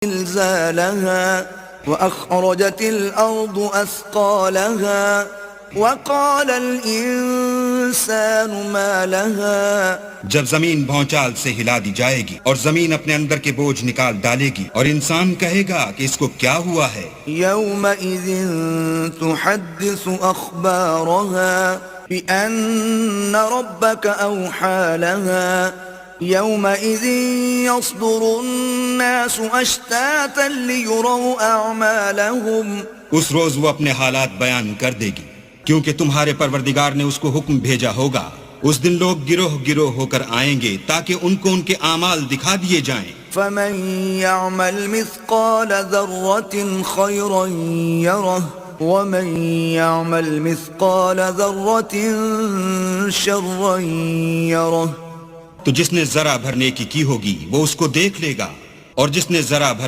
زلزالها وأخرجت الأرض أثقالها وقال الإنسان ما لها جب زمین بھونچال سے ہلا دی جائے گی اور زمین اپنے اندر کے بوجھ نکال ڈالے گی اور انسان کہے گا کہ اس کو کیا ہوا ہے. يومئذ تحدث أخبارها بأن ربك أوحى لها يومئذ يصدر الناس أشتاتا ليروا أعمالهم. اس روز وہ اپنے حالات بیان کر دے گی کیونکہ تمہارے پروردگار نے اس کو حکم بھیجا ہوگا. اس دن لوگ گروہ گروہ ہو کر آئیں گے تاکہ ان کو ان کے اعمال دکھا دیے جائیں. فمن يعمل مثقال ذرة خيرا يره ومن يعمل مثقال ذرة شرا يره. تو جس نے ذرہ بھر نیکی کی ہوگی وہ اس کو دیکھ لے گا اور جس نے ذرہ بھر